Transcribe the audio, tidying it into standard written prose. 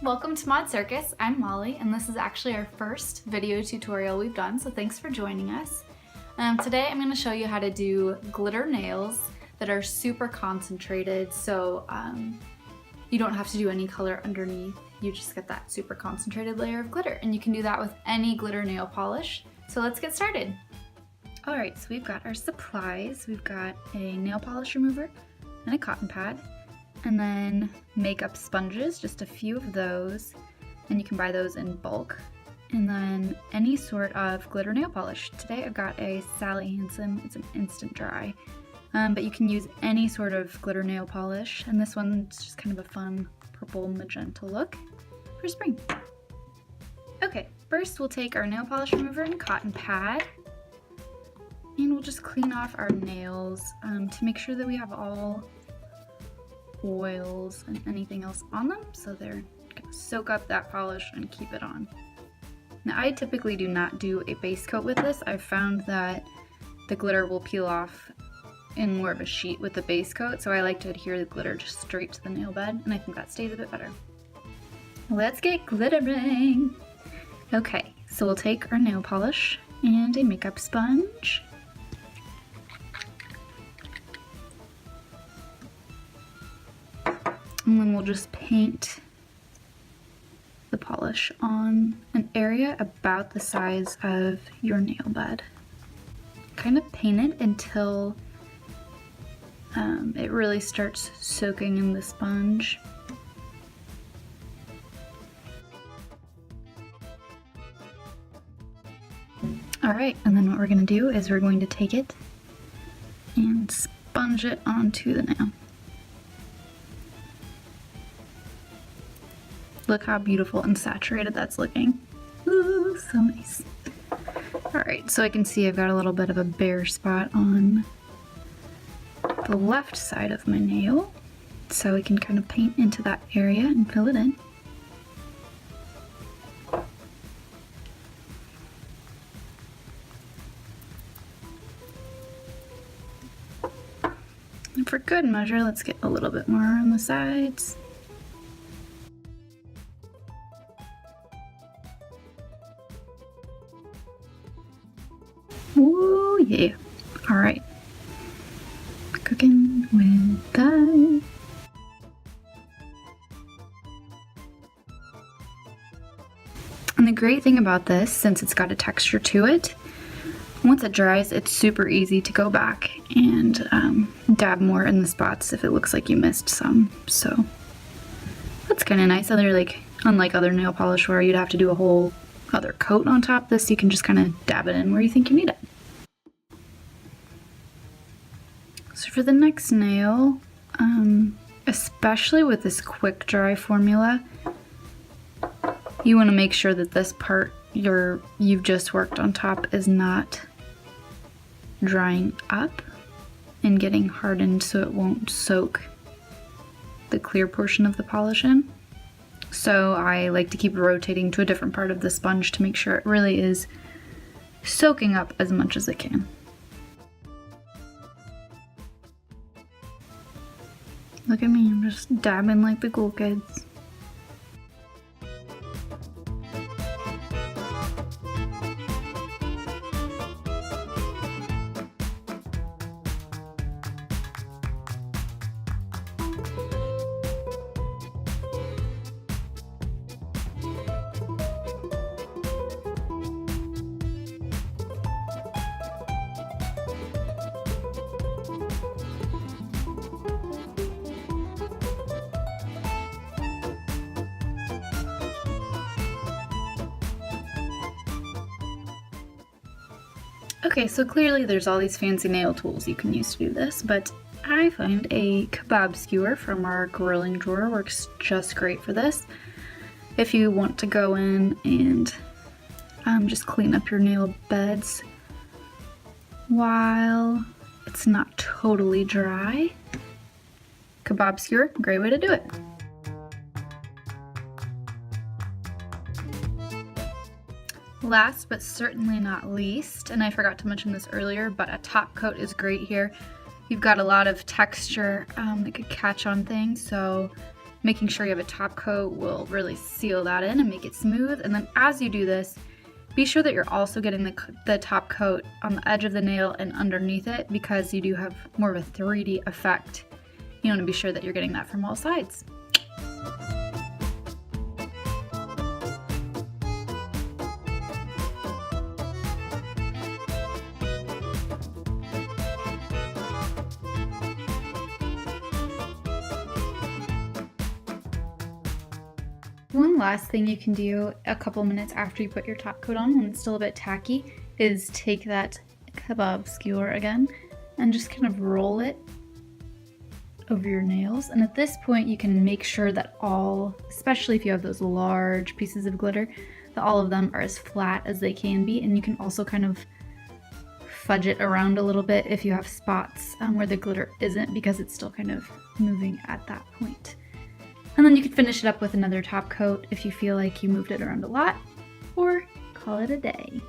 Welcome to Mod Circus. I'm Molly, and this is actually our first video tutorial we've done, so thanks for joining us. Today I'm going to show you how to do glitter nails that are super concentrated, so you don't have to do any color underneath. You just get that super concentrated layer of glitter, and you can do that with any glitter nail polish. So let's get started. Alright, so we've got our supplies. We've got a nail polish remover and a cotton pad, and then makeup sponges, just a few of those, and you can buy those in bulk, and then any sort of glitter nail polish. Today I've got a Sally Hansen, it's an instant dry, but you can use any sort of glitter nail polish, and this one's just kind of a fun purple magenta look for spring. Okay, first we'll take our nail polish remover and cotton pad, and we'll just clean off our nails to make sure that we have all oils and anything else on them, so they're gonna soak up that polish and keep it on. Now I typically do not do a base coat with this. I've found that the glitter will peel off in more of a sheet with the base coat, so I like to adhere the glitter just straight to the nail bed, and I think that stays a bit better. Let's get glittering! Okay, so we'll take our nail polish and a makeup sponge. And then we'll just paint the polish on an area about the size of your nail bed. Kind of paint it until it really starts soaking in the sponge. Alright, and then what we're going to do is we're going to take it and sponge it onto the nail. Look how beautiful and saturated that's looking. Ooh, so nice. Alright, so I can see I've got a little bit of a bare spot on the left side of my nail. So we can kind of paint into that area and fill it in. And for good measure, let's get a little bit more on the sides. Ooh, yeah. Alright. Cooking with that. And the great thing about this, since it's got a texture to it, once it dries, it's super easy to go back and dab more in the spots if it looks like you missed some. So that's kind of nice. Unlike other nail polish where you'd have to do a whole other coat on top of this, you can just kind of dab it in where you think you need it. So for the next nail, especially with this quick dry formula, you want to make sure that this part you've just worked on top is not drying up and getting hardened so it won't soak the clear portion of the polish in. So I like to keep rotating to a different part of the sponge to make sure it really is soaking up as much as it can. Look at me, I'm just dabbing like the cool kids. Okay, so clearly there's all these fancy nail tools you can use to do this, but I find a kebab skewer from our grilling drawer works just great for this. If you want to go in and just clean up your nail beds while it's not totally dry, kebab skewer, great way to do it. Last but certainly not least, and I forgot to mention this earlier, but a top coat is great here. You've got a lot of texture that could catch on things, so Making sure you have a top coat will really seal that in and make it smooth. And then as you do this, be sure that you're also getting the top coat on the edge of the nail and underneath it, because you do have more of a 3D effect. You want to be sure that you're getting that from all sides. One last thing you can do a couple minutes after you put your top coat on, when it's still a bit tacky, is take that kebab skewer again and just kind of roll it over your nails. And at this point you can make sure that all, especially if you have those large pieces of glitter, that all of them are as flat as they can be. And you can also kind of fudge it around a little bit if you have spots where the glitter isn't, because it's still kind of moving at that point. And then you can finish it up with another top coat if you feel like you moved it around a lot, or call it a day.